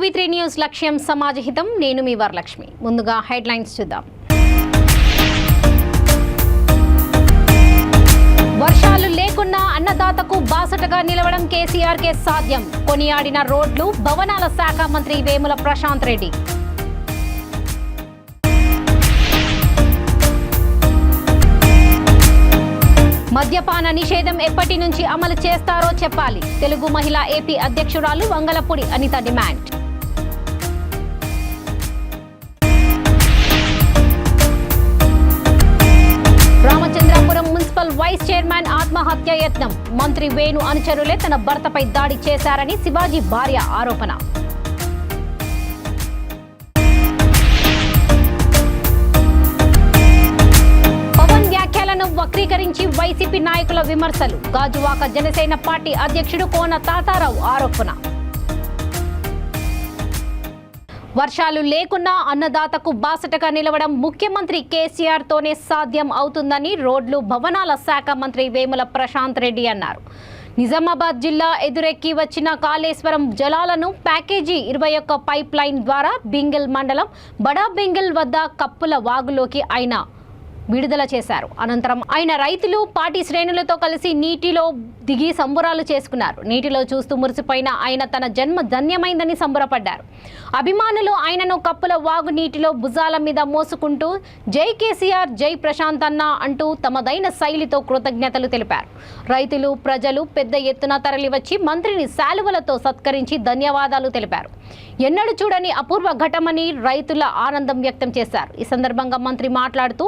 టీవీ3 news లక్ష్యం సమాజహితం. నేను మీ వరలక్ష్మి. ముందుగా హెడ్లైన్స్ చూద్దాం. వర్షాలు లేకున్నా అన్నదాతకు బాసటగా నిలవడం కేసీఆర్కే సాధ్యం. కొనియాడిన రోడ్లు, భవనాల శాఖ మంత్రి వేముల ప్రశాంత్ రెడ్డి. మద్యపాన నిషేధం ఎప్పటి నుంచి అమలు చేస్తారో చెప్పాలి. తెలుగు మహిళా ఏపీ అధ్యక్షురాలు Vangalapudi Anitha demand. Ramachandrapuram municipal vice chairman ఆత్మహత్య యత్నం. మంత్రి వేణు అనుచరులే తన భర్తపై దాడి చేశారని శివాజీ భార్య ఆరోపణ. వక్రీకరించి వైసీపీ నాయకుల విమర్శలు. గాజువాక జనసేన పార్టీ అధ్యక్షుడు కోన తాతారావు ఆరోపణ. వర్షాలు లేకున్నా అన్నదాతకు బాసటగా నిలవడం ముఖ్యమంత్రి కేసీఆర్ తోనే సాధ్యం అవుతుందని రోడ్లు, భవనాల శాఖ మంత్రి వేముల ప్రశాంత్ రెడ్డి అన్నారు. నిజామాబాద్ జిల్లా ఎదురెక్కి వచ్చిన కాళేశ్వరం జలాలను ప్యాకేజీ 21 పైప్ లైన్ ద్వారా బింగిల్ మండలం బడా బింగిల్ వద్ద కప్పుల వాగులోకి ఆయన విడుదల చేశారు. అనంతరం ఆయన రైతులు, పార్టీ శ్రేణులతో కలిసి నీటిలో దిగి సంబరాలు చేసుకున్నారు. నీటిలో చూస్తూ మురిసిపోయిన ఆయన తన జన్మ ధన్యమైందని సంబరపడ్డారు. అభిమానులు ఆయనను కప్పుల వాగు నీటిలో భుజాల మీద మోసుకుంటూ జై కేసీఆర్, జై ప్రశాంత్ అన్న అంటూ తమదైన శైలితో కృతజ్ఞతలు తెలిపారు. రైతులు, ప్రజలు పెద్ద ఎత్తున తరలివచ్చి మంత్రిని శాలువలతో సత్కరించి ధన్యవాదాలు తెలిపారు. ఎన్నడూ చూడని అపూర్వ ఘటమని రైతుల ఆనందం వ్యక్తం చేశారు. ఈ సందర్భంగా మంత్రి మాట్లాడుతూ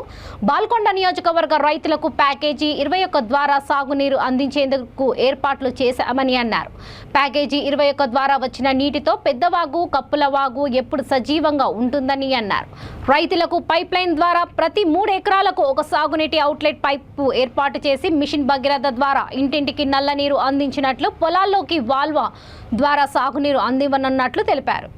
బాల్కొండ నియోజకవర్గ రైతులకు ప్యాకేజీ 21 ద్వారా సాగునీరు అందించేందుకు ఏర్పాట్లు చేశామని అన్నారు. ప్యాకేజీ 21 ద్వారా వచ్చిన నీటితో పెద్దవాగు, కప్పుల వాగు ఎప్పుడు సజీవంగా ఉంటుందని అన్నారు. రైతులకు పైప్ లైన్ ద్వారా ప్రతి 3 ఎకరాలకు ఒక సాగునీటి అవుట్లెట్ పైపు ఏర్పాటు చేసి మిషన్ భగీరథ ద్వారా ఇంటింటికి నల్ల నీరు అందించినట్లు, పొలాల్లోకి వాల్వ ద్వారా సాగునీరు అందివ్వనున్నట్లు తెలిపారు.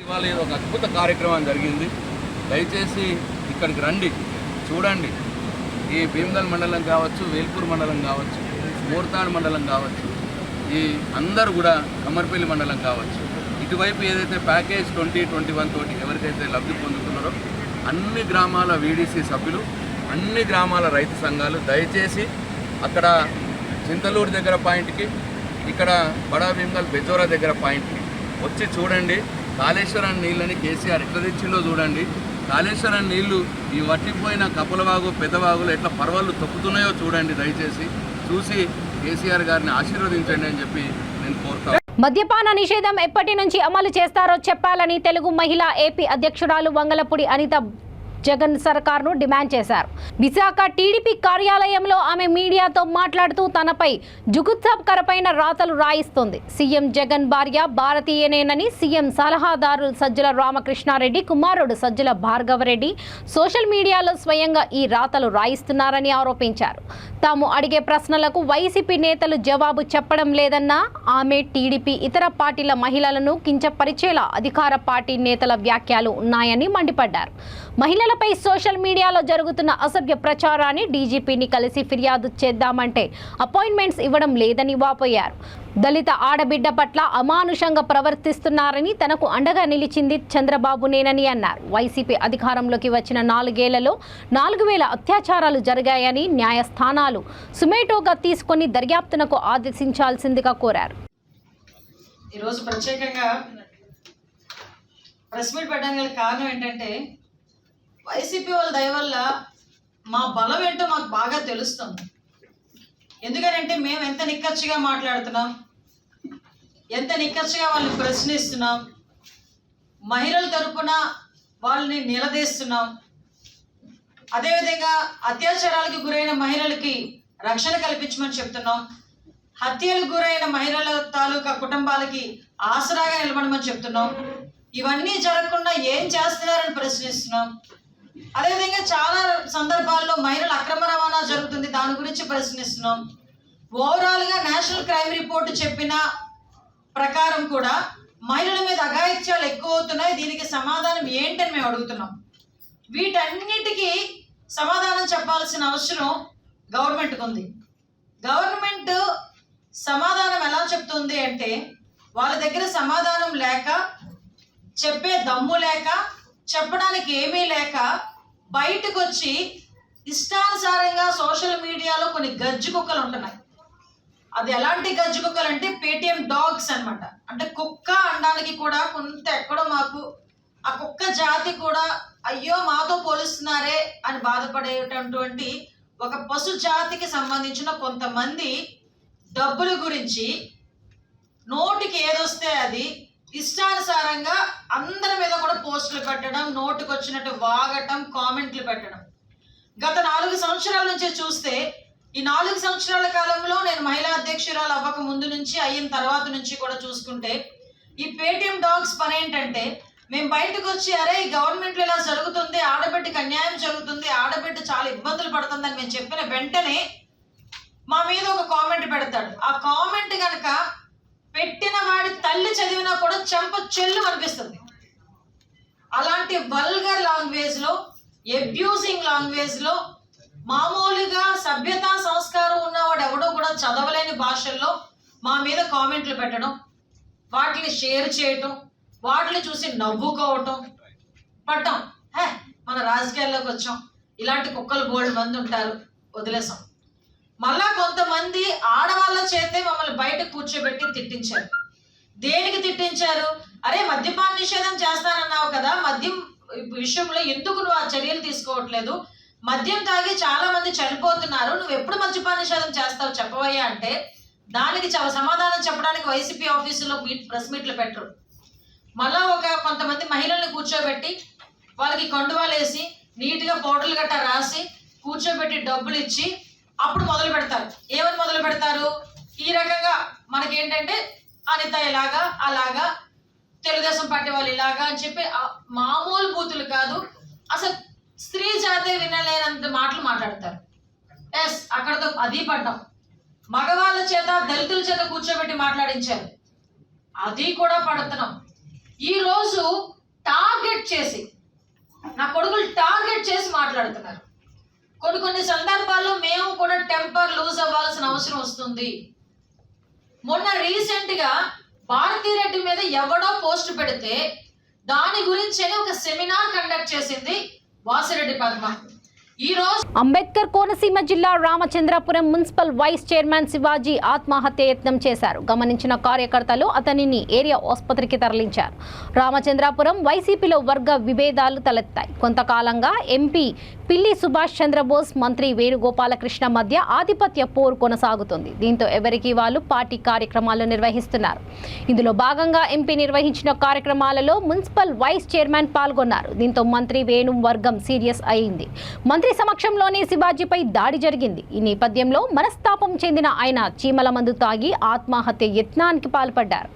ఇవాళ ఒక అద్భుత కార్యక్రమం జరిగింది. దయచేసి ఇక్కడికి రండి, చూడండి. ఈ భీమగల్ మండలం కావచ్చు, వేల్పూర్ మండలం కావచ్చు, మోర్తాడ్ మండలం కావచ్చు, ఈ అందరూ కూడా కమ్మర్పల్లి మండలం కావచ్చు, ఇటువైపు ఏదైతే ప్యాకేజ్ 2021 తోటి ఎవరికైతే లబ్ధి పొందుతున్నారో అన్ని గ్రామాల వీడీసీ సభ్యులు, అన్ని గ్రామాల రైతు సంఘాలు దయచేసి అక్కడ చింతలూరు దగ్గర పాయింట్కి, ఇక్కడ బడా భీమగల్ బెజోరా దగ్గర పాయింట్కి వచ్చి చూడండి. కాళేశ్వరం నీళ్ళని కేసీఆర్ ఎట్లా తెచ్చిందో చూడండి. కాళేశ్వరం నీళ్లు ఈ వట్టిపోయిన కపులవాగు, పెద్దవాగులు ఎట్లా పర్వాలు తొక్కుతున్నాయో చూడండి. దయచేసి చూసి కేసీఆర్ గారిని ఆశీర్వదించండి అని చెప్పి నేను కోరుతాను. మద్యపాన నిషేధం ఎప్పటి నుంచి అమలు చేస్తారో చెప్పాలని తెలుగు మహిళా ఏపీ అధ్యక్షురాలు వంగలపూడి అనిత జగన్ సర్కార్ను డిమాండ్ చేశారు. విశాఖ టీడీపీ కార్యాలయంలో ఆమె మీడియాతో మాట్లాడుతూ తనపై జుగుత్సాకరమైన రాతలు రాయిస్తోంది. సీఎం జగన్ భార్య భారతీయనేనని సీఎం సలహాదారు సజ్జల రామకృష్ణారెడ్డి కుమారుడు సజ్జల భార్గవరెడ్డి సోషల్ మీడియాలో స్వయంగా ఈ రాతలు రాయిస్తున్నారని ఆరోపించారు. తాము అడిగే ప్రశ్నలకు వైసీపీ నేతలు జవాబు చెప్పడం లేదన్నా ఆమె టీడీపీ ఇతర పార్టీల మహిళలను కించపరిచేలా అధికార పార్టీ నేతల వ్యాఖ్యలు ఉన్నాయని మండిపడ్డారు. మహిళలపై సోషల్ మీడియాలో జరుగుతున్న అసభ్య ప్రచారాన్ని డీజీపీని కలిసి ఫిర్యాదు చేద్దామంటే అపాయింట్మెంట్స్ ఇవ్వడం లేదని వాపోయారు. దళిత ఆడబిడ్డ పట్ల అమానుషంగా ప్రవర్తిస్తున్నారని, తనకు అండగా నిలిచింది చంద్రబాబునేనని అన్నారు. వైసీపీ అధికారంలోకి వచ్చిన 4 ఏళ్లలో 4000 అత్యాచారాలు జరిగాయని న్యాయస్థానాలు సుమేటోగా తీసుకొని దర్యాప్తునకు ఆదేశించాల్సిందిగా కోరారు. ఈరోజు ప్రత్యేకంగా ప్రెస్ మీట్ పెట్టడానికి కారణం ఏంటంటే వైసీపీ వాళ్ళ దయ వల్ల మా బలం ఏంటో మాకు బాగా తెలుస్తుంది. ఎందుకంటే మేము ఎంత నిక్కచ్చిగా మాట్లాడుతున్నాం, ఎంత నిక్కచ్చిగా వాళ్ళని ప్రశ్నిస్తున్నాం, మహిళల తరపున వాళ్ళని నిలదీస్తున్నాం. అదేవిధంగా అత్యాచారాలకు గురైన మహిళలకి రక్షణ కల్పించమని చెప్తున్నాం. హత్యలకు గురైన మహిళల తాలూకా కుటుంబాలకి ఆసరాగా నిలబడమని చెప్తున్నాం. ఇవన్నీ జరగకుండా ఏం చేస్తున్నారని ప్రశ్నిస్తున్నాం. అదేవిధంగా చాలా సందర్భాల్లో మహిళల అక్రమ రవాణా జరుగుతుంది, దాని గురించి ప్రశ్నిస్తున్నాం. ఓవరాల్గా నేషనల్ క్రైమ్ రిపోర్ట్ చెప్పిన ప్రకారం కూడా మహిళల మీద అఘాయిత్యాలు ఎక్కువ అవుతున్నాయి. దీనికి సమాధానం ఏంటని మేము అడుగుతున్నాం. వీటన్నిటికీ సమాధానం చెప్పాల్సిన అవసరం గవర్నమెంట్కి ఉంది. గవర్నమెంట్ సమాధానం ఎలా చెప్తుంది అంటే, వాళ్ళ దగ్గర సమాధానం లేక, చెప్పే దమ్ము లేక, చెప్పడానికి ఏమీ లేక బయటకు వచ్చి ఇష్టానుసారంగా సోషల్ మీడియాలో కొన్ని గజ్జి కుక్కలు ఉంటున్నాయి. అది ఎలాంటి గజ్జి కుక్కలు అంటే పేటిఎం డాగ్స్ అన్నమాట. అంటే కుక్క అనడానికి కూడా కొంత ఎక్కడో మాకు ఆ కుక్క జాతి కూడా అయ్యో మాతో పోలుస్తున్నారే అని బాధపడేటటువంటి ఒక పశు జాతికి సంబంధించిన కొంతమంది డబ్బుల గురించి నోటికి ఏదొస్తే అది ఇష్టానుసారంగా అందరి మీద కూడా పోస్టులు పెట్టడం, నోటుకు వచ్చినట్టు వాగటం, కామెంట్లు పెట్టడం. గత 4 సంవత్సరాల నుంచి చూస్తే, ఈ 4 సంవత్సరాల కాలంలో నేను మహిళా అధ్యక్షురాలు అవ్వక ముందు నుంచి అయిన తర్వాత నుంచి కూడా చూసుకుంటే, ఈ పేటిఎం డాగ్స్ పని ఏంటంటే, మేము బయటకు వచ్చి అరే ఈ గవర్నమెంట్లో ఇలా జరుగుతుంది, ఆడబిడ్డకి అన్యాయం జరుగుతుంది, ఆడబిడ్డ చాలా ఇబ్బందులు పడుతుందని మేము చెప్పిన వెంటనే మా మీద ఒక కామెంట్ పెడతాడు. ఆ కామెంట్ కనుక పెట్టిన వాడి తల్లి చదివినా కూడా చెంప చెల్లు అనిపిస్తుంది. అలాంటి వల్గర్ లాంగ్వేజ్లో, అబ్యూజింగ్ లాంగ్వేజ్లో, మామూలుగా సభ్యతా సంస్కారం ఉన్నవాడు ఎవడో కూడా చదవలేని భాషల్లో మా మీద కామెంట్లు పెట్టడం, వాటిని షేర్ చేయటం, వాటిని చూసి నవ్వుకోవటం, పట్టం మన రాజకీయాల్లోకి వచ్చాం, ఇలాంటి కుక్కలు బోల్డ్ మంది ఉంటారు, వదిలేసాం. మళ్ళా కొంతమంది ఆడవాళ్ళ చేతే మమ్మల్ని బయట కూర్చోబెట్టి తిట్టించారు. దేనికి తిట్టించారు? అరే మద్యపాన నిషేధం చేస్తానన్నావు కదా, మద్యం విషయంలో ఎందుకు నువ్వు ఆ చర్యలు తీసుకోవట్లేదు, మద్యం తాగి చాలా మంది చనిపోతున్నారు, నువ్వు ఎప్పుడు మద్యపాన నిషేధం చేస్తావు చెప్పవయ్యా అంటే, దానికి సమాధానం చెప్పడానికి వైసీపీ ఆఫీసులో ప్రెస్ మీట్లు పెట్టరు. మళ్ళా కొంతమంది మహిళల్ని కూర్చోబెట్టి వాళ్ళకి కండువాలు వేసి నీట్గా పౌడర్లు గట్టా రాసి కూర్చోబెట్టి డబ్బులు ఇచ్చి అప్పుడు మొదలు పెడతారు. ఏమని మొదలు పెడతారు? ఈ రకంగా మనకేంటంటే అనిత ఇలాగా, అలాగా, తెలుగుదేశం పార్టీ వాళ్ళు ఇలాగా అని చెప్పి మామూలు బూతులు కాదు, అసలు స్త్రీ జాతే వినలేనంత మాటలు మాట్లాడతారు. ఎస్, అక్కడతో అది పడ్డాం. మగవాళ్ళ చేత, దళితుల చేత కూర్చోబెట్టి మాట్లాడించారు, అది కూడా పడుతున్నాం. ఈరోజు టార్గెట్ చేసి, నా కొడుకులు టార్గెట్ చేసి మాట్లాడుతున్నారు. కొన్ని సందర్భాల్లో మేము కూడా టెంపర్ లూజ్ అవ్వాల్సిన అవసరం వస్తుంది. మొన్న రీసెంట్గా భారతీరెడ్డి మీద ఎవడో పోస్ట్ పెడితే దాని గురించి ఒక సెమినార్ కండక్ట్ చేసింది వాసిరెడ్డి పద్మ. అంబేద్కర్ కోనసీమ జిల్లా Ramachandrapuram municipal vice chairman Shivaji ఆత్మహత్య యత్నం చేశారు. గమనించిన కార్యకర్తలు అతనిని ఏరియా ఆసుపత్రికి తరలించారు. రామచంద్రాపురం వైసీపీలో వర్గ విభేదాలు తలెత్తాయి. కొంతకాలంగా ఎంపీ పిల్లి సుభాష్ చంద్రబోస్, మంత్రి వేణుగోపాలకృష్ణ మధ్య ఆధిపత్య పోరు కొనసాగుతుంది. దీంతో ఎవరికి వాళ్ళు పార్టీ కార్యక్రమాలు నిర్వహిస్తున్నారు. ఇందులో భాగంగా ఎంపీ నిర్వహించిన కార్యక్రమాలలో మున్సిపల్ వైస్ చైర్మన్ పాల్గొన్నారు. దీంతో మంత్రి వేణు వర్గం సీరియస్ అయింది. మంత్రి సమక్షంలోనే శివాజీపై దాడి జరిగింది. ఈ నేపథ్యంలో మనస్తాపం చెందిన ఆయన చీమల మందు తాగి ఆత్మహత్య యత్నానికి పాల్పడ్డారు.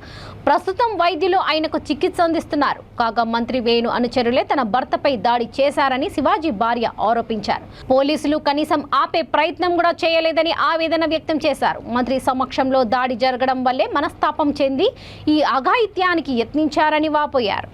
ప్రస్తుతం వైద్యులు ఆయనకు చికిత్స అందిస్తున్నారు. కాగా మంత్రి వేణు అనుచరులే తన భర్తపై దాడి చేశారని శివాజీ భార్య ఆరోపించారు. పోలీసులు కనీసం ఆపే ప్రయత్నం కూడా చేయలేదని ఆవేదన వ్యక్తం చేశారు. మంత్రి సమక్షంలో దాడి జరగడం వల్లే మనస్తాపం చెంది ఈ అఘాయిత్యానికి యత్నించారని వాపోయారు.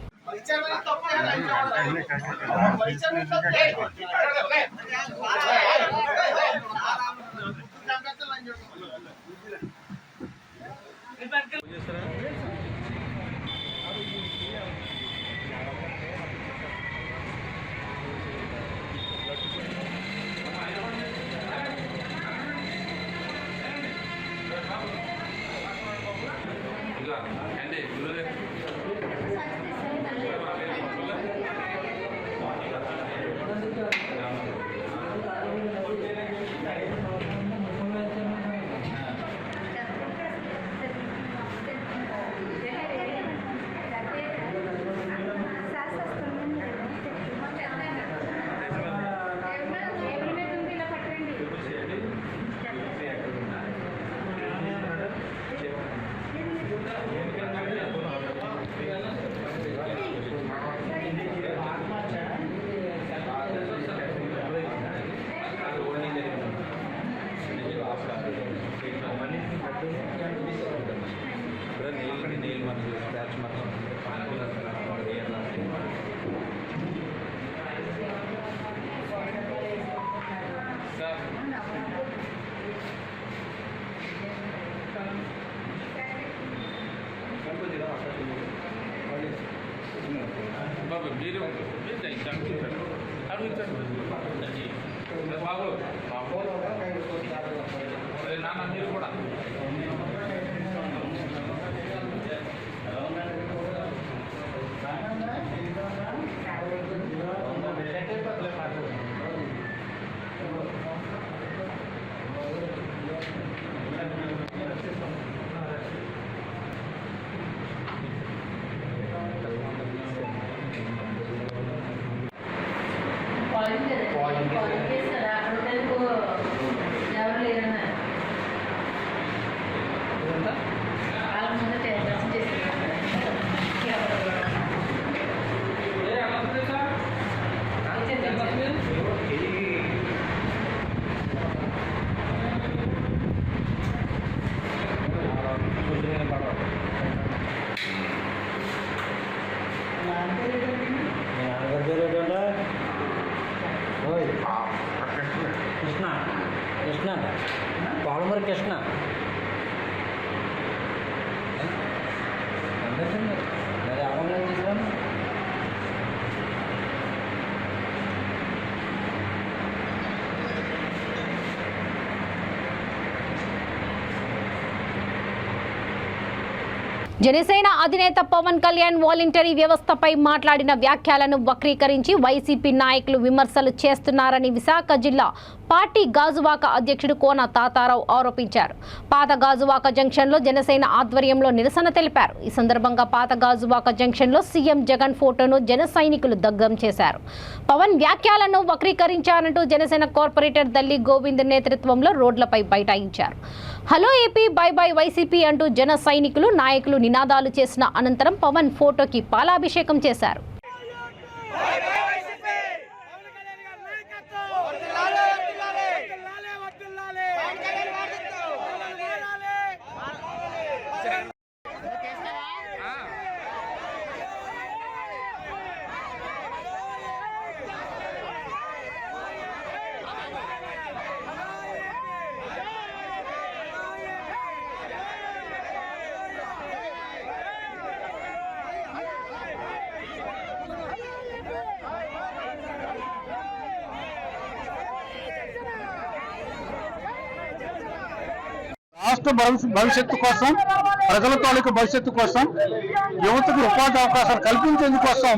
మీరు అనిపించండి బాబు నాన్న మీరు కూడా కృష్ణ కృష్ణ పాలమూరు కృష్ణ మరి అవ్వలేదు చేసాను జనసేన అధినేత పవన్ కళ్యాణ్ వాలంటరీ వ్యవస్థపై మాట్లాడిన వ్యాఖ్యలను వక్రీకరించి వైసీపీ నాయకులు విమర్శలు చేస్తున్నారని విశాఖ జిల్లా పార్టీ గాజువాక అధ్యక్షుడు కోన తాతారావు ఆరోపించారు. పాత గాజువాక జంక్షన్లో జనసేన ఆధ్వర్యంలో నిరసన తెలిపారు. ఈ సందర్భంగా పాత గాజువాక జంక్షన్లో సీఎం జగన్ ఫోటోను జన సైనికులు దగ్ధం చేశారు. పవన్ వ్యాఖ్యలను వక్రీకరించారంటూ జనసేన కార్పొరేటర్ దల్లి గోవింద్ నేతృత్వంలో రోడ్లపై బైఠాయించారు. Hello AP bye bye YCP అంటూ జన సైనికులు నాయకులు నినాదాలు చేసిన అనంతరం పవన్ ఫోటోకి పాలాభిషేకం చేశారు. రాష్ట్ర భవిష్యత్తు కోసం, ప్రజల తాలూకు భవిష్యత్తు కోసం, యువతకు ఉపాధి అవకాశాలు కల్పించేందుకోసం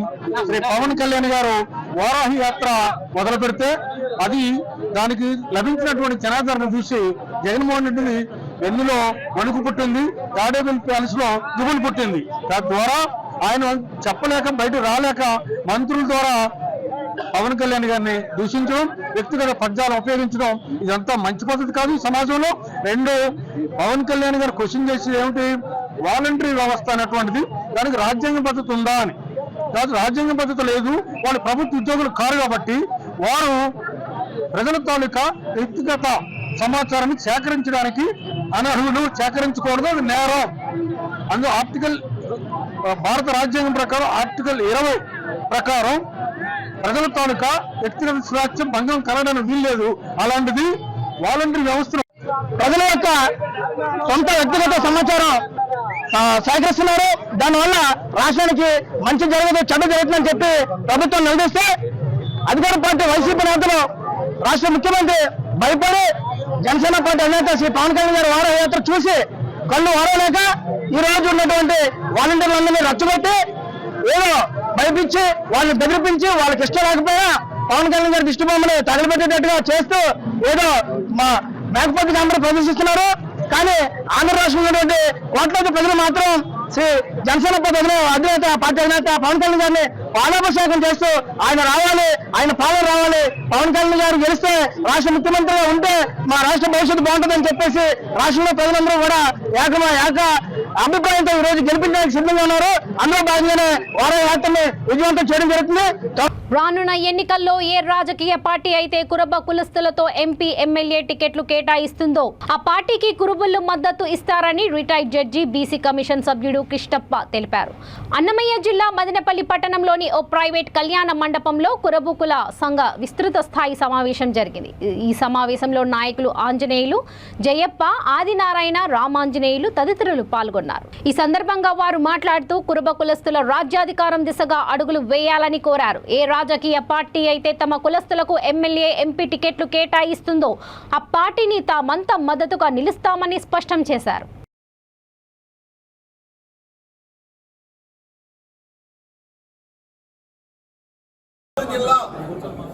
శ్రీ పవన్ కళ్యాణ్ గారు వారాహి యాత్ర మొదలు పెడితే అది దానికి లభించినటువంటి జనాదరణ చూసి జగన్మోహన్ రెడ్డిని ఎన్నిలో వణుకు పుట్టింది, తాడేపల్లి ప్యాలెస్ లో దిగులు పుట్టింది. తద్వారా ఆయన చెప్పలేక బయట రాలేక మంత్రుల ద్వారా పవన్ కళ్యాణ్ గారిని దూషించడం, వ్యక్తిగత పద్యాలు ఉపయోగించడం ఇదంతా మంచి పద్ధతి కాదు ఈ సమాజంలో. రెండు, పవన్ కళ్యాణ్ గారు క్వశ్చన్ చేసి ఏమిటి, వాలంటరీ వ్యవస్థ అనేటువంటిది దానికి రాజ్యాంగ పద్ధతి ఉందా అని. కాదు, రాజ్యాంగ పద్ధతి లేదు. వాళ్ళు ప్రభుత్వ ఉద్యోగులు కారు కాబట్టి వారు ప్రజల తాలూకా వ్యక్తిగత సమాచారాన్ని సేకరించడానికి అనర్హులు, సేకరించకూడదు, అది నేరం. అందులో భారత రాజ్యాంగం ప్రకారం ఆర్టికల్ 20 ప్రకారం ప్రజల తాలూకా వ్యక్తిగత స్వాస్థ్యం భంగం కలగడానికి వీల్లేదు. అలాంటిది వాలంటరీ వ్యవస్థను ప్రజల యొక్క సొంత వ్యక్తిగత సమాచారం సేకరిస్తున్నారు. దానివల్ల రాష్ట్రానికి మంచి జరగదు, చెడ్డ జరుగుతుందని చెప్పి ప్రభుత్వం నిలదీస్తే అధికార పార్టీ వైసీపీ నేతలు, రాష్ట్ర ముఖ్యమంత్రి భయపడి జనసేన పార్టీ అధినేత శ్రీ పవన్ కళ్యాణ్ గారి వారాహి యాత్ర చూసి కళ్ళు వారలేక ఈ రోజు ఉన్నటువంటి వాలంటీర్లందరినీ రచ్చగొట్టి ఏదో భయపించి వాళ్ళని బెదిరిపించి వాళ్ళకి ఇష్టం లేకపోయినా పవన్ కళ్యాణ్ గారి దిష్టి బొమ్మని తగలబెట్టేటట్టుగా చేస్తూ ఏదో మా మేకపోతే కాంబర్ ప్రదర్శిస్తున్నారు. కానీ ఆంధ్ర రాష్ట్రంలో ఉన్నటువంటి కోట్లాది ప్రజలు మాత్రం శ్రీ జనసేన అధినేత పార్టీ అధినేత పవన్ కళ్యాణ్ గారిని పాలాభిషేకం చేస్తూ ఆయన రావాలి, ఆయన పాలన రావాలి, పవన్ కళ్యాణ్ గారు గెలిస్తే రాష్ట్ర ముఖ్యమంత్రిగా ఉంటే మా రాష్ట్ర భవిష్యత్తు బాగుంటుందని చెప్పేసి రాష్ట్రంలో ప్రజలందరూ కూడా ఏక అభిప్రాయంతో ఈ రోజు గెలిపించడానికి సిద్ధంగా ఉన్నారు. అందులో భాగంగానే వారాహి యాత్రని విజయవంతం చేయడం జరుగుతుంది. రానున్న ఎన్నికల్లో ఏ రాజకీయ పార్టీ అయితే కురబ కులస్తులతో ఎంపీ ఎమ్మెల్యే టికెట్లు కేటాయిస్తుందో ఆ పార్టీకి కురుబులు మద్దతు ఇస్తారని రిటైర్డ్ జడ్జి బీసీ కమిషన్ సభ్యుడు కృష్ణప్ప తెలిపారు. అన్నమయ్య జిల్లా మదనపల్లి పట్టణంలోని ఓ ప్రైవేట్ కళ్యాణ మండపంలో కురబుకుల సంఘ విస్తృత స్థాయి సమావేశం జరిగింది. ఈ సమావేశంలో నాయకులు ఆంజనేయులు, జయప్ప, ఆదినారాయణ, రామాంజనేయులు తదితరులు పాల్గొన్నారు. ఈ సందర్భంగా వారు మాట్లాడుతూ కురబ కులస్తుల రాజ్యాధికారం దిశగా అడుగులు వేయాలని కోరారు. ఏ రాజకీయ పార్టీ అయితే తమ కులస్తులకు ఎమ్మెల్యే, ఎంపీ టికెట్లు కేటాయిస్తుందో ఆ పార్టీని తామంతా మద్దతుగా నిలుస్తామని స్పష్టం చేశారు.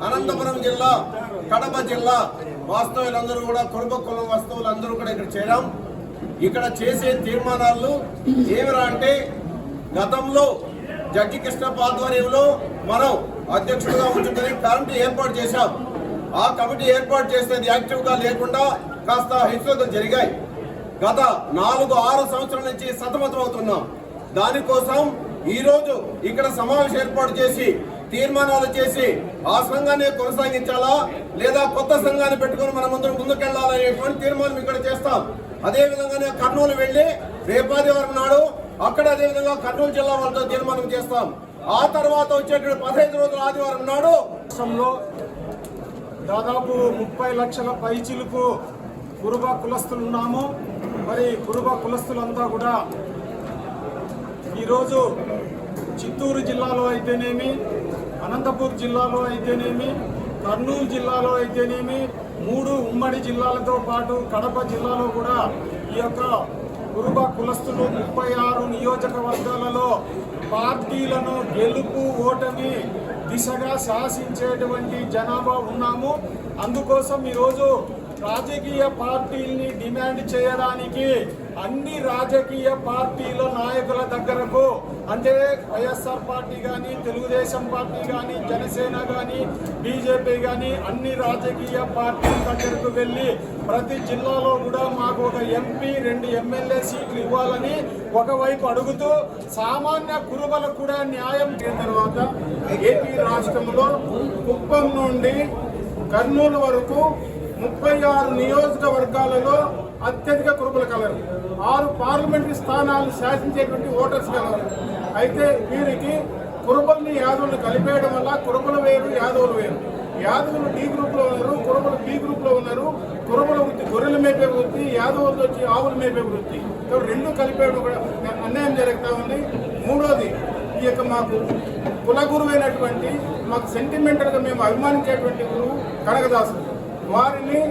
అనంతపురం జిల్లా, కడప జిల్లా వాస్తవులందరూ కూడా కురుబ కులం వస్తువులందరూ కూడా ఇక్కడ చేరాం. ఇక్కడ చేసే తీర్మానాలు ఏమిరా అంటే, గతంలో జడ్జి కృష్ణప్ప ఆధ్వర్యంలో మనం అధ్యక్షుడిగా ఉంచుకుని కమిటీ ఏర్పాటు చేశాం. ఆ కమిటీ ఏర్పాటు చేసేది యాక్టివ్గా లేకుండా కాస్త హెచ్చుతగ్గులు జరిగాయి. గత 4-6 సంవత్సరాల నుంచి సతమతం అవుతున్నాం. దానికోసం ఈరోజు ఇక్కడ సమావేశం ఏర్పాటు చేసి తీర్మానాలు చేసి ఆ సంఘాన్ని కొనసాగించాలా లేదా కొత్త సంఘాన్ని పెట్టుకుని మనం ముందుకెళ్లాలనేటువంటి తీర్మానం ఇక్కడ చేస్తాం. అదే విధంగానే కర్నూలు వెళ్లి రేపాదివారం నాడు అక్కడ అదే విధంగా కర్నూలు జిల్లా వాళ్ళతో తీర్మానం చేస్తాం. ఆ తర్వాత వచ్చేటువంటి 15 రోజుల ఆదివారం నాడు రాష్ట్రంలో దాదాపు 30 లక్షల పైచిలుకు కురుబ కులస్తులు ఉన్నాము. మరి కురుబ కులస్తులంతా కూడా ఈరోజు చిత్తూరు జిల్లాలో అయితేనేమి, అనంతపూర్ జిల్లాలో అయితేనేమి, కర్నూలు జిల్లాలో అయితేనేమి, 3 ఉమ్మడి జిల్లాలతో పాటు కడప జిల్లాలో కూడా ఈ యొక్క కురుబ కులస్తులు 36 నియోజకవర్గాలలో పార్టీలను గెలుపు ఓటమి దిశగా శాసించేటువంటి జనాభా ఉన్నాము. అందుకోసం ఈరోజు రాజకీయ పార్టీల్ని డిమాండ్ చేయడానికి అన్ని రాజకీయ పార్టీల నాయకుల దగ్గరకు, అంటే వైఎస్ఆర్ పార్టీ కానీ, తెలుగుదేశం పార్టీ కానీ, జనసేన కానీ, బీజేపీ కానీ అన్ని రాజకీయ పార్టీల దగ్గరకు వెళ్ళి ప్రతి జిల్లాలో కూడా మాకు ఒక ఎంపీ, 2 ఎమ్మెల్యే సీట్లు ఇవ్వాలని ఒకవైపు అడుగుతూ సామాన్య కురుబలకు కూడా న్యాయం చేసిన తర్వాత ఏపీ రాష్ట్రంలో కుప్పం నుండి కర్నూలు వరకు 36 నియోజకవర్గాలలో అత్యధిక కురుబలు కలరు. 6 పార్లమెంటరీ స్థానాలు శాసించేటువంటి ఓటర్స్ కలరు. అయితే వీరికి కురుబల్ని యాదవులు కలిపేయడం వల్ల కురుబలు వేరు, యాదవులు వేరు. యాదవులు డి గ్రూప్లో ఉన్నారు, కురుబలు బి గ్రూప్లో ఉన్నారు. కురుబల వృత్తి గొర్రెలు మేపే వృత్తి, యాదవులు వచ్చి ఆవులు మేపే వృత్తి. రెండు కలిపేయడం కూడా అన్యాయం జరుగుతూ ఉంది. మూడోది, ఈ యొక్క మాకు కులగురువైనటువంటి, మాకు సెంటిమెంటల్గా మేము అభిమానించేటువంటి గురువు కనకదాసు, వారిని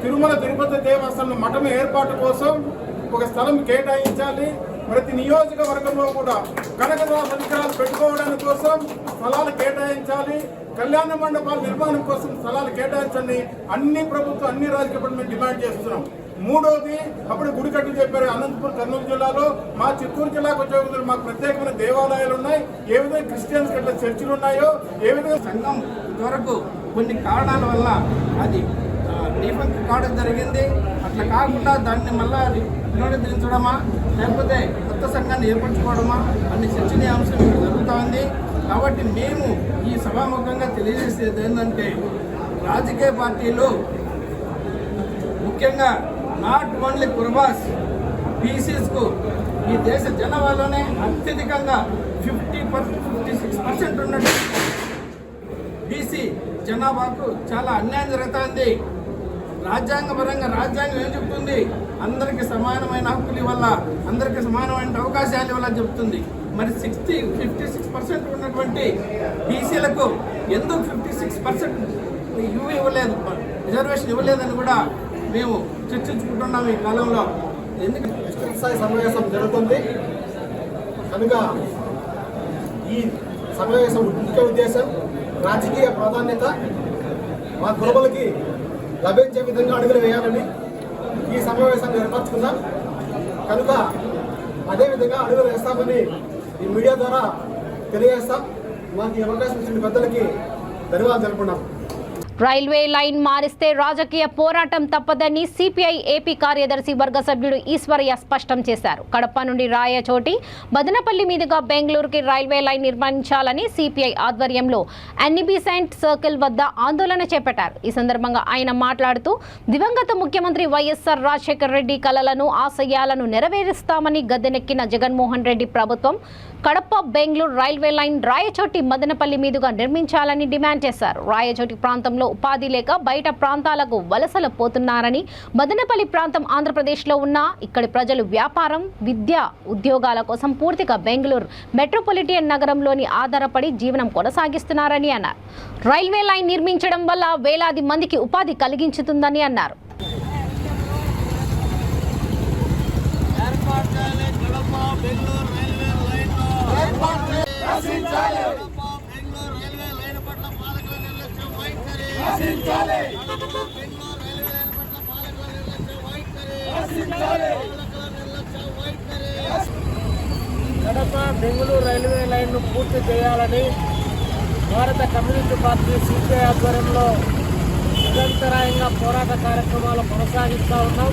తిరుమల తిరుపతి దేవస్థానం మఠం ఏర్పాటు కోసం ఒక స్థలం కేటాయించాలి. ప్రతి నియోజకవర్గంలో కూడా కనకదాస విగ్రహాలు పెట్టుకోవడానికి కోసం స్థలాలు కేటాయించాలి. కళ్యాణ మండపాల నిర్మాణం కోసం స్థలాలు కేటాయించండి. అన్ని ప్రభుత్వం, అన్ని రాజకీయ పార్టీలు డిమాండ్ చేస్తున్నాం. మూడోది, అప్పుడు గుడికట్టు చెప్పారు అనంతపురం, కర్నూలు జిల్లాలో. మా చిత్తూరు జిల్లాకు వచ్చే మాకు ప్రత్యేకమైన దేవాలయాలు ఉన్నాయి. ఏ విధంగా క్రిస్టియన్స్ అట్లా చర్చిలు ఉన్నాయో, ఏ విధంగా సంఘం వరకు కొన్ని కారణాల వల్ల అది డిఫెక్ట్ కావడం జరిగింది. అట్లా కాకుండా దాన్ని మళ్ళీ పునరుద్ధరించడమా లేకపోతే కొత్త సంఘాన్ని ఏర్పరచుకోవడమా అన్ని చర్చనీయాంశం ఇక్కడ జరుగుతూ ఉంది. కాబట్టి మేము ఈ సభాముఖంగా తెలియజేసేది ఏంటంటే, రాజకీయ పార్టీలు ముఖ్యంగా నాట్ ఓన్లీ కుర్బాస్, బీసీస్కు ఈ దేశ జనాభాలోనే అత్యధికంగా 56% ఉన్నట్టు బీసీ జనాభాకు చాలా అన్యాయం జరుగుతుంది. రాజ్యాంగపరంగా రాజ్యాంగం ఏం చెప్తుంది? అందరికీ సమానమైన హక్కులు ఇవ్వాల, అందరికీ సమానమైన అవకాశాలు ఇవ్వాలని చెప్తుంది. మరి 56% ఉన్నటువంటి బీసీలకు ఎందుకు 56% ఇవ్వలేదు, రిజర్వేషన్ ఇవ్వలేదని కూడా మేము చర్చించుకుంటున్నాం ఈ కాలంలో. ఎందుకంటే విస్తృత స్థాయి సమావేశం జరుగుతుంది కనుక ఈ సమావేశం ముఖ్య ఉద్దేశం రాజకీయ ప్రాధాన్యత మా కులబలకి లభించే విధంగా అడుగులు వేయాలని ఈ సమావేశాన్ని ఏర్పరచుకున్నాం. కనుక అదేవిధంగా అడుగులు వేస్తామని ఈ మీడియా ద్వారా తెలియజేస్తాం. మాకు ఈ అవకాశం ఇచ్చిన పెద్దలకి ధన్యవాదాలు తెలుపుకున్నాం. రైల్వే లైన్ మారిస్తే రాజకీయ పోరాటం తప్పదని సిపిఐ ఏపీ కార్యదర్శి వర్గ సభ్యుడు ఈశ్వరయ్య స్పష్టం చేశారు. కడప నుండి రాయచోటి మదనపల్లి మీదుగా బెంగళూరుకి రైల్వే లైన్ నిర్మించాలని సిపిఐ ఆధ్వర్యంలో ఎన్నిబిసెంట్ సర్కిల్ వద్ద ఆందోళన చేపట్టారు. ఈ సందర్భంగా ఆయన మాట్లాడుతూ దివంగత ముఖ్యమంత్రి వైఎస్ఆర్ రాజశేఖర రెడ్డి కలలను ఆశయాలను నెరవేరుస్తామని గద్దెనెక్కిన జగన్మోహన్ రెడ్డి ప్రభుత్వం కడప బెంగళూరు రైల్వే లైన్ రాయచోటి మదనపల్లి మీదుగా నిర్మించాలని డిమాండ్ చేశారు. రాయచోటి ప్రాంతంలో ఉపాధి లేక బయట ప్రాంతాలకు వలసలు పోతున్నారని, మదనపల్లి ప్రాంతం ఆంధ్రప్రదేశ్లో ఉన్న ఇక్కడి ప్రజలు వ్యాపారం, విద్య, ఉద్యోగాల కోసం పూర్తిగా బెంగళూరు మెట్రోపాలిటన్ నగరంలోని ఆధారపడి జీవనం కొనసాగిస్తున్నారని అన్నారు. రైల్వే లైన్ నిర్మించడం వల్ల వేలాది మందికి ఉపాధి కలిగించుతుందని అన్నారు. కడప బెంగళూరు రైల్వే లైన్ను పూర్తి చేయాలని భారత కమ్యూనిస్టు పార్టీ సిపిఐ ఆధ్వర్యంలో నిరంతరాయంగా పోరాట కార్యక్రమాలు కొనసాగిస్తూ ఉన్నాం.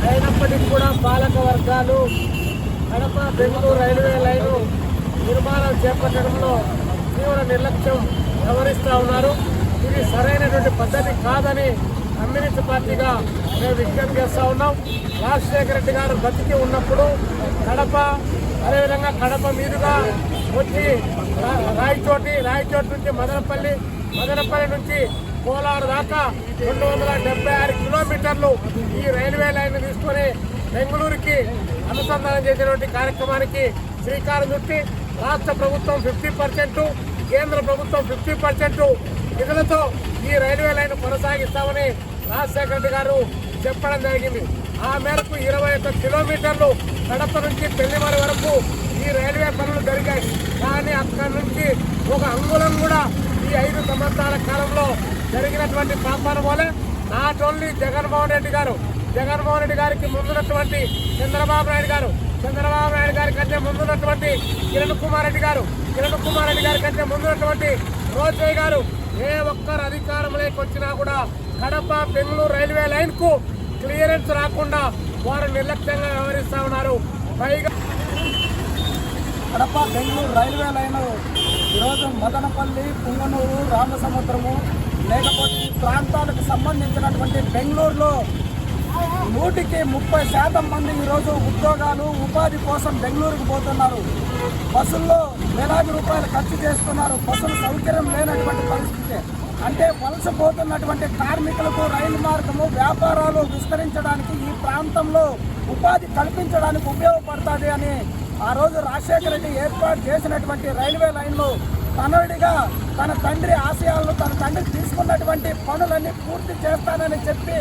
అయినప్పటికీ కూడా పాలక వర్గాలు కడప బెంగళూరు రైల్వే లైను నిర్మాణం చేపట్టడంలో తీవ్ర నిర్లక్ష్యం వ్యవహరిస్తూ ఉన్నారు. ఇది సరైనటువంటి పద్ధతి కాదని కమ్యూనిస్ట్ పార్టీగా మేము విజ్ఞప్తి చేస్తూ ఉన్నాం. రాజశేఖర రెడ్డి గారు బతికి ఉన్నప్పుడు కడప, అదేవిధంగా కడప మీదుగా వచ్చి రాయచోటి నుంచి మదనపల్లి నుంచి కోలారు దాకా 276 కిలోమీటర్లు ఈ రైల్వే లైన్ తీసుకొని బెంగళూరుకి అనుసంధానం చేసేటువంటి కార్యక్రమానికి శ్రీకారం చుట్టి రాష్ట్ర ప్రభుత్వం 50%, కేంద్ర ప్రభుత్వం 50% నిధులతో ఈ రైల్వే లైన్ కొనసాగిస్తామని రాజశేఖర రెడ్డి గారు చెప్పడం జరిగింది. ఆ మేరకు 21 కిలోమీటర్లు కడప నుంచి పెళ్లిమల వరకు ఈ రైల్వే పనులు జరిగాయి. కానీ అక్కడి నుంచి ఒక అంగుళం కూడా ఈ 5 సంవత్సరాల కాలంలో జరిగినటువంటి పాపాల వల్లే నాట్ ఓన్లీ జగన్మోహన్ రెడ్డి గారికి ముందున్నటువంటి చంద్రబాబు నాయుడు గారి కంటే ముందున్నటువంటి కిరణ్ కుమార్ రెడ్డి గారి కంటే ముందున్నటువంటి రోజయ్య గారు ఏ ఒక్కరు అధికారంలోకి వచ్చినా కూడా కడప బెంగళూరు రైల్వే లైన్ కు క్లియరెన్స్ రాకుండా వారు నిర్లక్ష్యంగా వ్యవహరిస్తూ ఉన్నారు. పైగా కడప బెంగళూరు రైల్వే లైన్ ఈరోజు మదనపల్లి, పుంగనూరు, రామసముద్రము లేకపోతే ఈ ప్రాంతాలకు సంబంధించినటువంటి బెంగళూరులో 130% మంది ఈరోజు ఉద్యోగాలు, ఉపాధి కోసం బెంగళూరుకు పోతున్నారు. బస్సుల్లో వేలాది రూపాయలు ఖర్చు చేస్తున్నారు. బస్సులు సౌకర్యం లేనటువంటి పరిస్థితి. అంటే వలసపోతున్నటువంటి కార్మికులకు రైలు మార్గము, వ్యాపారాలు విస్తరించడానికి, ఈ ప్రాంతంలో ఉపాధి కల్పించడానికి ఉపయోగపడుతుంది అని ఆ రోజు రాజశేఖర రెడ్డి ఏర్పాటు చేసినటువంటి రైల్వే లైన్లు తనడిగా తన తండ్రి ఆశయాలను తన తండ్రి తీసుకున్నటువంటి పనులన్నీ పూర్తి చేస్తానని చెప్పి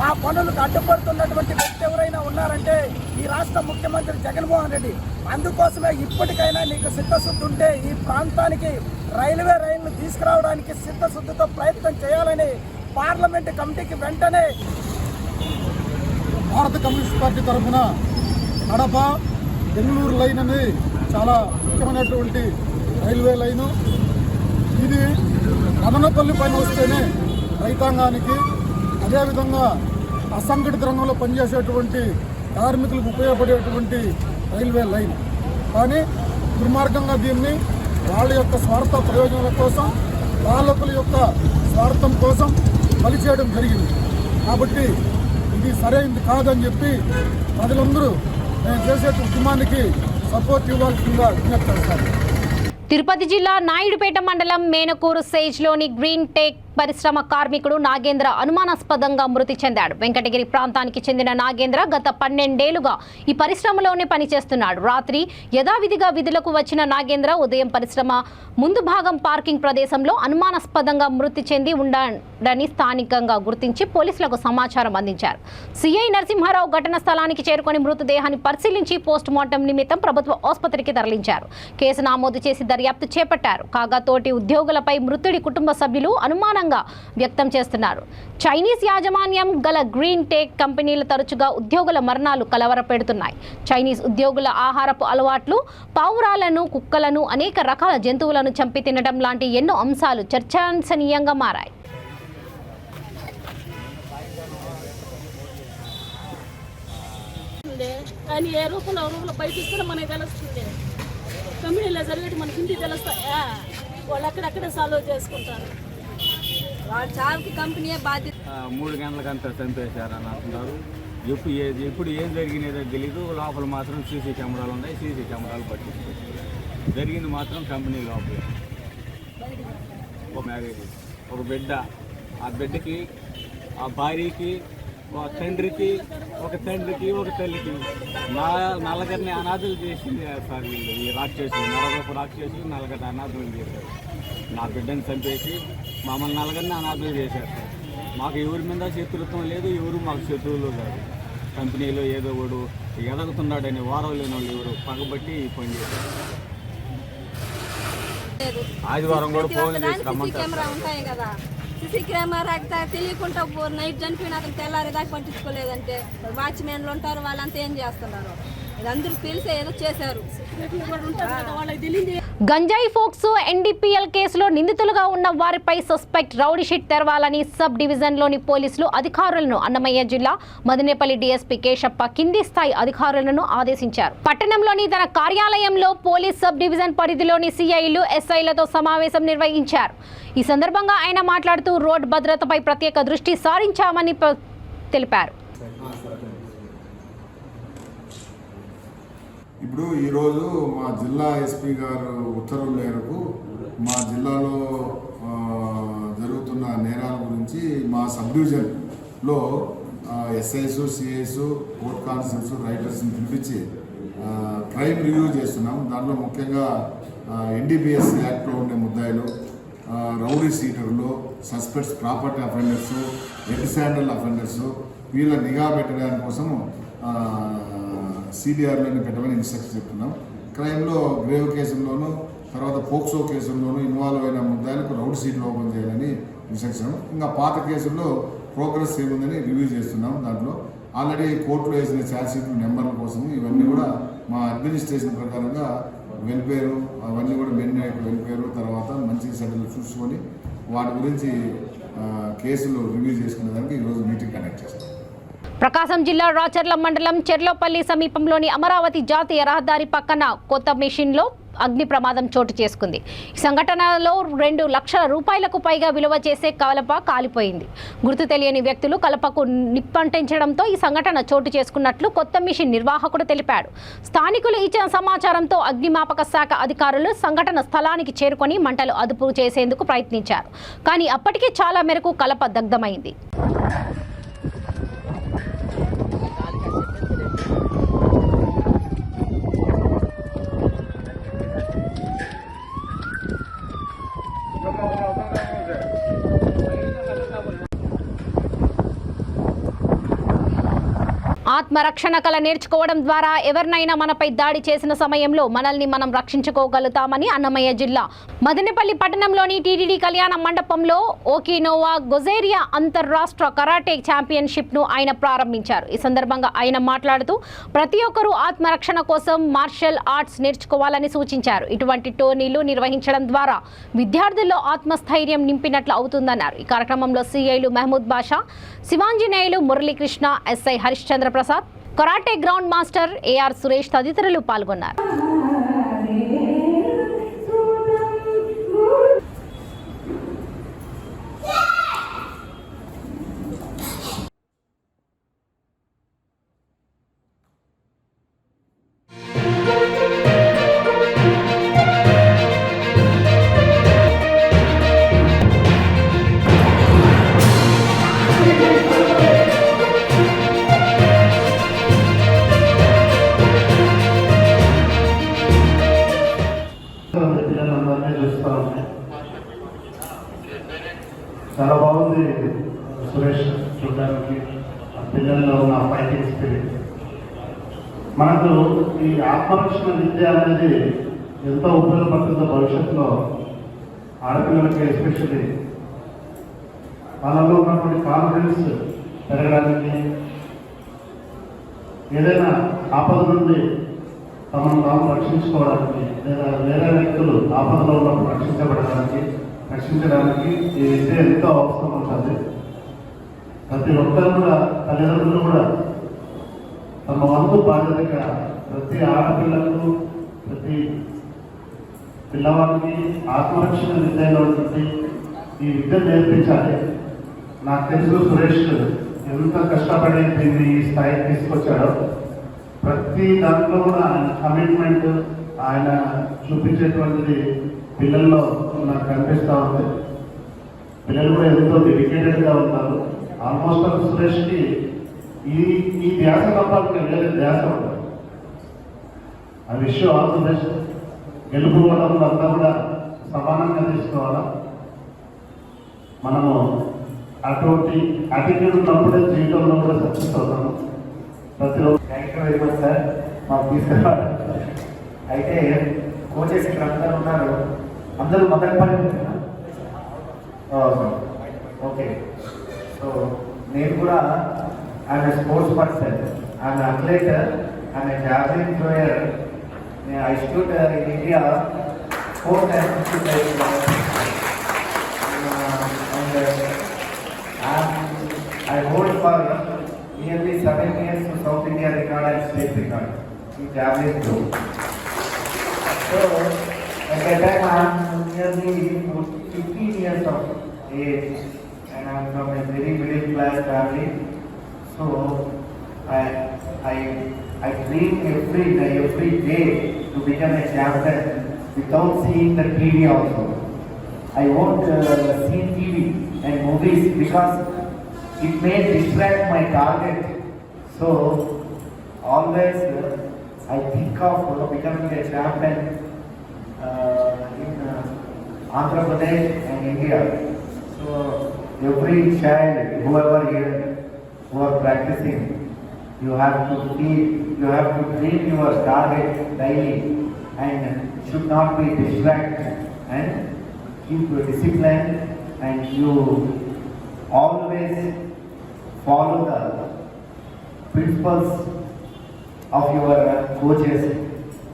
ఆ పనులకు అడ్డుపడుతున్నటువంటి వ్యక్తి ఎవరైనా ఉన్నారంటే ఈ రాష్ట్ర ముఖ్యమంత్రి జగన్మోహన్ రెడ్డి. అందుకోసమే ఇప్పటికైనా నీకు చిత్తశుద్ధి ఉంటే ఈ ప్రాంతానికి రైల్వే రైళ్లు తీసుకురావడానికి చిత్తశుద్ధితో ప్రయత్నం చేయాలని పార్లమెంటు కమిటీకి వెంటనే భారత కమ్యూనిస్ట్ పార్టీ తరఫున కడప బెంగళూరు లైన్ అనేది చాలా ముఖ్యమైనటువంటి రైల్వే లైను. ఇది మదనపల్లి పైన వస్తేనే రైతాంగానికి, అదేవిధంగా అసంఘటిత రంగంలో పనిచేసేటువంటి కార్మికులకు ఉపయోగపడేటువంటి రైల్వే లైన్. కానీ దుర్మార్గంగా దీన్ని వాళ్ళ యొక్క స్వార్థ ప్రయోజనాల కోసం, పాలకుల యొక్క స్వార్థం కోసం పనిచేయడం జరిగింది. కాబట్టి ఇది సరైనది కాదని చెప్పి ప్రజలందరూ నేను చేసే ఉద్యమానికి సపోర్ట్ ఇవ్వాల్సిందిగా విజ్ఞప్తి చేస్తాను. తిరుపతి జిల్లా నాయుడుపేట మండలం మేనకూరు సేజ్లోని గ్రీన్ టెక్ పరిశ్రమ కార్మికుడు నాగేంద్ర అనుమానాస్పదంగా మృతి చెందాడు. వెంకటగిరి ప్రాంతానికి చెందిన నాగేంద్ర గత 12 ఏళ్లుగా ఈ పరిశ్రమలోనే పనిచేస్తున్నాడు. రాత్రి యథావిధిగా విధులకు వచ్చిన నాగేంద్ర ఉదయం పరిశ్రమ ముందు భాగం పార్కింగ్ ప్రదేశంలో అనుమానాస్పదంగా మృతి చెంది ఉండని స్థానికంగా గుర్తించి పోలీసులకు సమాచారం అందించారు. సిఐ నరసింహారావు ఘటన స్థలానికి చేరుకొని మృతదేహాన్ని పరిశీలించి పోస్ట్ మార్టం నిమిత్తం ప్రభుత్వ ఆసుపత్రికి తరలించారు. కేసు నమోదు చేసి దర్యాప్తు చేపట్టారు. కాగా తోటి ఉద్యోగులపై మృతుడి కుటుంబ సభ్యులు అనుమానంగా వ్యక్తం చేస్తున్నారు. చైనీస్ యాజమాన్యం గల గ్రీన్ టెక్ కంపెనీలు తరచుగా ఉద్యోగుల మరణాలు కలవరపెడుతున్నాయి. చైనీస్ ఉద్యోగుల ఆహారపు అలవాట్లు, పావురాలను, కుక్కలను, అనేక రకాల జంతువులను చంపి తినడం లాంటి ఎన్నో అంశాలు చర్చనీయంగా మారాయి. తెలుస్తుంది, కానీ ఏ రూపంలో బయట ఇస్తే మనకి తెలుస్తుంది. కంపెనీలో జరిగేటి మనకి ఇంటికి తెలుస్తాయా? వాళ్ళు అక్కడక్కడే సాల్వ్ చేసుకుంటారు. వాళ్ళ చావుకి కంపెనీయే బాధ్యత. 3 గంటలకంతా చంపేశారని అంటున్నారు. ఎప్పుడు ఏం జరిగినదో తెలీదు. లోపల మాత్రం సీసీ కెమెరాలు ఉన్నాయి, సీసీ కెమెరాలు పట్టించుకోవచ్చు. జరిగింది మాత్రం కంపెనీ లోపల. ఒక బిడ్డ, ఆ బిడ్డకి, ఆ భార్యకి, ఒక తండ్రికి, ఒక తల్లికి నల్లగరిని అనాథులు చేసింది సార్ వీళ్ళు. ఈ రాక్షసులు, నరగొప్ప రాక్షసులు నల్లగరి అనాథులు చేశారు. నా బిడ్డని చంపేసి మమ్మల్ని నల్లగరిని అనాథులు చేశారు సార్. మాకు ఎవరి మీద శత్రుత్వం లేదు, ఎవరు మాకు శత్రువులు కాదు. కంపెనీలో ఏదో వాడు ఎదగుతున్నాడని వారం లేని వాళ్ళు ఎవరు పగబట్టి పని చేశారు. ఆదివారం కూడా ఫోన్ చేసి కెమెరా ఉంటాయి కదా, సీసీ కెమెరా తెలియకుండా నైట్ చనిపోయిన అతను తెల్లారి దాకా పట్టించుకోలేదంటే వాచ్మెన్లు ఉంటారు, వాళ్ళంతా ఏం చేస్తున్నారు? అందరూ తెలిసే ఏదో చేశారు. గంజాయి ఫోక్సో ఎన్డీపీఎల్ కేసులో నిందితులుగా ఉన్న వారిపై సస్పెక్ట్ రౌడీ షీట్ తెరవాలని సబ్ డివిజన్లోని పోలీసులు అధికారులను అన్నమయ్య జిల్లా మదనేపల్లి డీఎస్పీ కేశప్ప కింది స్థాయి అధికారులను ఆదేశించారు. పట్టణంలోని తన కార్యాలయంలో పోలీస్ సబ్ డివిజన్ పరిధిలోని సిఐలు, ఎస్ఐలతో సమావేశం నిర్వహించారు. ఈ సందర్భంగా ఆయన మాట్లాడుతూ రోడ్ భద్రతపై ప్రత్యేక దృష్టి సారించామని తెలిపారు. ఇప్పుడు ఈరోజు మా జిల్లా ఎస్పీ గారు ఉత్తర్వుల మేరకు మా జిల్లాలో జరుగుతున్న నేరాల గురించి మా సబ్ డివిజన్లో ఎస్ఐస్, సిఐస్, కోర్ట్ కానిస్టేబుల్స్, రైటర్స్ని పిలిపించి క్రైమ్ రివ్యూ చేస్తున్నాం. దాంట్లో ముఖ్యంగా ఎన్డీపీఎస్ యాక్ట్లో ఉండే ముద్దాయిలు, రౌడీ సీటర్లు, suspects property offenders, red sandal offenders వీళ్ళ నిఘా పెట్టడానికి కోసము సిడిఆర్లోని పెట్టమని ఇన్స్ట్రక్షన్ చెప్తున్నాం. క్రైమ్లో గ్రేవ్ కేసుల్లోనూ తర్వాత పోక్సో కేసుల్లోనూ ఇన్వాల్వ్ అయిన ముద్దాయిలకు రౌడ్ షీట్లు ఓపెన్ చేయాలని ఇన్స్ట్రక్షన్. ఇంకా పాత కేసుల్లో ప్రోగ్రెస్ ఏముందని రివ్యూ చేస్తున్నాం. దాంట్లో ఆల్రెడీ కోర్టులో వేసిన ఛార్జ్ షీట్లు నెంబర్ల కోసం ఇవన్నీ కూడా మా అడ్మినిస్ట్రేషన్ ప్రకారంగా వెల్ఫేరు అవన్నీ కూడా మెయిన్ వెల్ఫేరు తర్వాత మంచి సెటిల్ చూసుకొని వాటి గురించి కేసులు రివ్యూ చేసుకునేదానికి ఈరోజు మీటింగ్ కండక్ట్ చేస్తాం. ప్రకాశం జిల్లా రాచర్ల మండలం చెర్లోపల్లి సమీపంలోని అమరావతి జాతీయ రహదారి పక్కన కొత్త మిషన్లో అగ్ని ప్రమాదం చోటు చేసుకుంది. ఈ సంఘటనలో 2 లక్షల రూపాయలకు పైగా విలువ చేసే కలప కాలిపోయింది. గుర్తు తెలియని వ్యక్తులు కలపకు నిప్పంటించడంతో ఈ సంఘటన చోటు చేసుకున్నట్లు కొత్త మిషన్ నిర్వాహకుడు తెలిపాడు. స్థానికులు ఇచ్చిన సమాచారంతో అగ్నిమాపక శాఖ అధికారులు సంఘటన స్థలానికి చేరుకొని మంటలు అదుపు చేసేందుకు ప్రయత్నించారు. కానీ అప్పటికే చాలా మేరకు కలప దగ్ధమైంది. ఆత్మరక్షణ కళ నేర్చుకోవడం ద్వారా ఎవరినైనా మనపై దాడి చేసిన సమయంలో మనల్ని మనం రక్షించుకోగలుగుతామని అన్నమయ్య జిల్లా మదనపల్లి పట్టణంలోని టీటీడీ కళ్యాణ మండపంలో ఓకినోవా గొజేరియా అంతర్రాష్ట్ర కరాటే ఛాంపియన్షిప్ను ఆయన ప్రారంభించారు. ఈ సందర్భంగా ఆయన మాట్లాడుతూ ప్రతి ఒక్కరూ ఆత్మరక్షణ కోసం మార్షల్ ఆర్ట్స్ నేర్చుకోవాలని సూచించారు. ఇటువంటి టోర్నీలు నిర్వహించడం ద్వారా విద్యార్థుల్లో ఆత్మస్థైర్యం నింపినట్లు అవుతుందన్నారు. ఈ కార్యక్రమంలో సిఐలు Mahmood Basha, Sivanjaneyulu, Muralikrishna, SI Harishchandra Prasad, karate ground master AR Suresh తదితరులు పాల్గొన్నారు. చాలా బాగుంది సురేష్ చూడడానికి, పిల్లల్లో ఉన్న ఫైటింగ్ స్పిరిట్. మనకు ఈ ఆత్మరక్షణ విద్య అనేది ఎంతో ఉపయోగపడుతుందో భవిష్యత్తులో ఆడపిల్లలకి ఎస్పెషల్లీ వాళ్ళలో ఉన్నటువంటి కాన్ఫిడెన్స్ పెరగడానికి, ఏదైనా ఆపద నుండి తమను తాము రక్షించుకోవడానికి లేదా వేరే వ్యక్తులు ఆపదలో ఉన్నప్పుడు రక్షించడానికి ఈ విద్య ఎంతో అవసరం ఉంటుంది. ప్రతి ఒక్కరు కూడా తల్లిదండ్రులు కూడా తమ వంతు బాధ్యతగా ప్రతి ఆడపిల్లకు ప్రతి పిల్లవాడికి ఆత్మరక్షణ విద్యలో ఉంటుంది ఈ విద్య నేర్పించాలి. నాకు తెలుసు సురేష్ ఎంత కష్టపడి దీన్ని ఈ స్థాయికి తీసుకొచ్చాడో. ప్రతి దాంట్లో కూడా కమిట్మెంట్ ఆయన చూపించేటువంటిది పిల్లల్లో నాకు కనిపిస్తూ ఉంది. పిల్లలు కూడా ఎంతో డెడికేటెడ్గా ఉంటారు. ఆల్మోస్ట్ సురేష్కి ఈ ధ్యాస తప్ప వేరే ధ్యాస ఉంటుంది. ఆ విషయం ఆల్ ది బెస్ట్. గెలుపుకోవడం అంతా కూడా సమానంగా తీసుకోవాలా. మనము అటువంటి యాటిట్యూడ్ ఉన్నప్పుడే జీవితంలో కూడా సక్సెస్ అవుతాము. ప్రతిరోజు thank you very much sir మాకు తీసుకురావాలి. అయితే కోచెస్ ఇక్కడ అందరూ ఉన్నారు. అందరూ మదనపల్లి ఓకే. సో నేను కూడా I'm a sports person, I'm athlete, I'm a javelin thrower. I stood in India 4 times I hold for nearly 7 years to South India record and state record in javelin throw. So at that time I am nearly 15 years of age and I am from a very middle class family. So I dream every day to become a champion without seeing the TV also. I won't see TV and movies because it may distract my target. So always I think of becoming a champion in Andhra Pradesh and India. So every child, whoever here who are practicing, you have to dream your target daily and should not be distracted and keep your discipline and you always follow the principles of your coaches.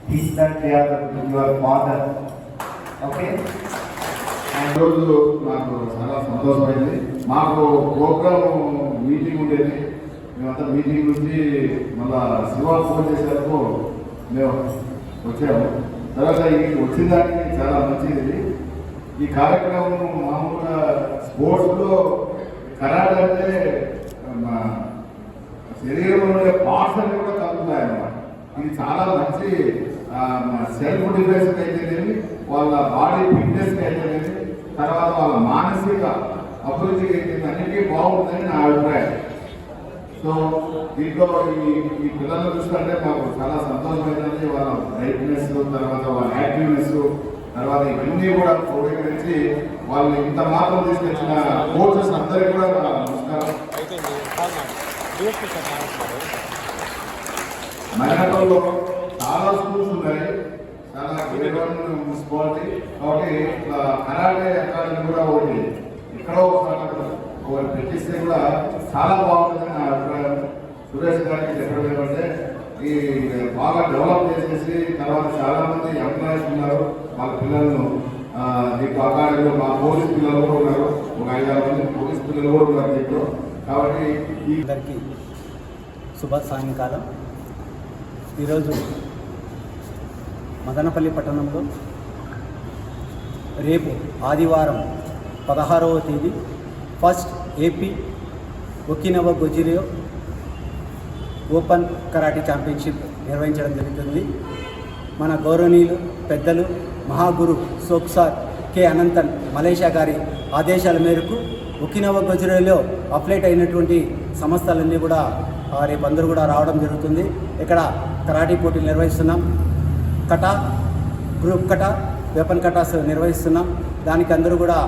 Think that they are your father. Okay? ఈరోజు నాకు చాలా సంతోషమైంది. మాకు programme meeting ఉండేది. మేమంతా meeting నుంచి మళ్ళా Shiva phone చేసేందుకు మేము వచ్చాము. తర్వాత వచ్చిన దానికి చాలా మంచిది. ఈ కార్యక్రమం మామూలుగా స్పోర్ట్స్లో కరాటే అంటే శరీరంలో పార్ట్స్ అన్ని కూడా కలుగుతాయి అన్నమాట. ఇది చాలా మంచి సెల్ఫ్ డిఫెన్స్కి అయితేనేమి, వాళ్ళ బాడీ ఫిట్నెస్కి అయితేనేమి, తర్వాత వాళ్ళ మానసిక అభివృద్ధికి అయితే అన్నిటికీ బాగుంటుందని నా అభిప్రాయం. సో దీంట్లో ఈ పిల్లలను చూస్తుంటే మాకు చాలా సంతోషమైందండి. వాళ్ళ బ్రైట్నెస్, తర్వాత వాళ్ళ యాక్టివ్నెస్, తర్వాత ఇవన్నీ కూడా క్రోడీకరించి వాళ్ళు ఇంత మాత్రం తీసుకొచ్చిన కోచెస్ అందరికీ కూడా నమస్కారం. మైనాటోల్లో చాలా స్కూల్స్ ఉన్నాయి, చాలా గ్రేడ్ 1 మున్సిపాలిటీ. కాబట్టి ఇట్లా కరాటే అకాడమీ కూడా ఒకటి ఎక్కడో ఒకటి పెట్టిస్తే కూడా చాలా బాగుంటుందని నా అభిప్రాయం. సురేష్ గారికి చెప్పడం ఏమంటే ఈ బాగా డెవలప్ చేసేసి తర్వాత చాలా మంది ఎంప్లాయీస్ ఉన్నారు, వాళ్ళ పిల్లలను దీంట్లో అకాడమీలో మా పోలీస్ పిల్లలు కూడా ఉన్నారు, ఒక 5-6 మంది పోలీస్ పిల్లలు కూడా ఉన్నారు దీంట్లో. కాబట్టి ఈ అందరికీ శుభ సాయంకాలం. ఈరోజు మదనపల్లి పట్టణంలో రేపు ఆదివారం 16వ తేదీ first AP Okinawa Gojuryu open karate championship నిర్వహించడం జరుగుతుంది. మన గౌరవనీయులు పెద్దలు మహాగురు సోక్సార్ కె అనంతన్ మలేషియా గారి ఆదేశాల మేరకు ఒకినవ గొజిరియోలో అప్లైట్ అయినటువంటి సంస్థలన్నీ కూడా రేపు అందరూ కూడా రావడం జరుగుతుంది. ఇక్కడ కరాటే పోటీలు నిర్వహిస్తున్నాం, కటా, గ్రూప్ కటా, వెపన్ కటాస్ నిర్వహిస్తున్నాం. దానికి అందరూ కూడా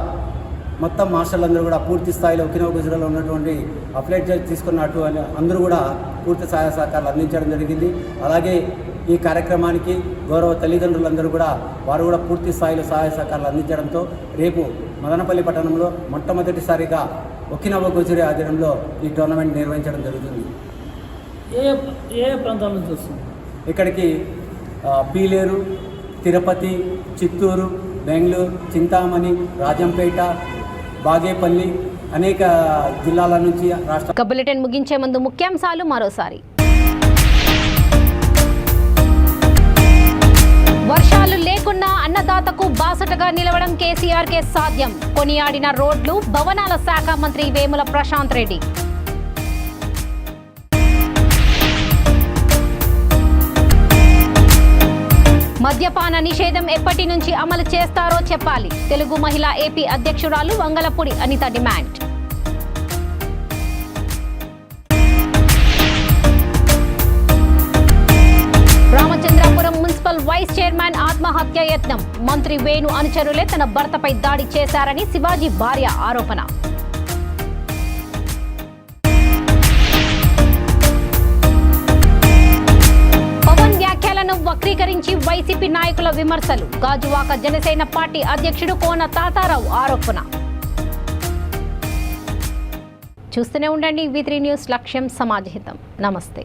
మొత్తం మాస్టర్లు అందరూ కూడా పూర్తి స్థాయిలో ఒకినవ గొజిరియోలో ఉన్నటువంటి అప్లైట్ తీసుకున్నట్టు అని అందరూ కూడా పూర్తి సహాయ సహకారాలు అందించడం జరిగింది. అలాగే ఈ కార్యక్రమానికి గౌరవ తల్లిదండ్రులందరూ కూడా వారు కూడా పూర్తి స్థాయిలో సహాయ సహకారాలు అందించడంతో రేపు మదనపల్లి పట్టణంలో మొట్టమొదటిసారిగా ఒకినవ గొజిరియో ఆధ్వర్యంలో ఈ టోర్నమెంట్ నిర్వహించడం జరుగుతుంది. ఏ ప్రాంతాల నుంచి వస్తుంది ఇక్కడికి? పీలేరు, తిరుపతి, చిత్తూరు, బెంగళూరు, చింతామణి, రాజంపేట, బాగేపల్లి అనేక జిల్లాల నుంచి రాష్ట్ర. బులెటిన్ ముగించే ముందు ముఖ్యాంశాలు మరోసారి. వర్షాలు లేకున్నా అన్నదాతకు బాసటగా నిలవడం కేసీఆర్కే సాధ్యం. కొనియాడిన రోడ్లు, భవనాల శాఖ మంత్రి వేముల ప్రశాంత్ రెడ్డి. మద్యపాన నిషేధం ఎప్పటి నుంచి అమలు చేస్తారో చెప్పాలి. తెలుగు మహిళా ఏపీ అధ్యక్షురాలు Vangalapudi Anitha demand. Ramachandrapuram municipal vice chairman ఆత్మహత్య యత్నం. మంత్రి వేణు అనుచరులే తన భర్తపై దాడి చేశారని శివాజీ భార్య ఆరోపణ. పవన్ వ్యాఖ్యలను వక్రీకరించి వైసీపీ నాయకుల విమర్శలు. గాజువాక జనసేన పార్టీ అధ్యక్షుడు కోన తాతారావు ఆరోపణ. చూస్తూనే ఉండండి V3 న్యూస్, లక్ష్యం సమాజహితం. నమస్తే.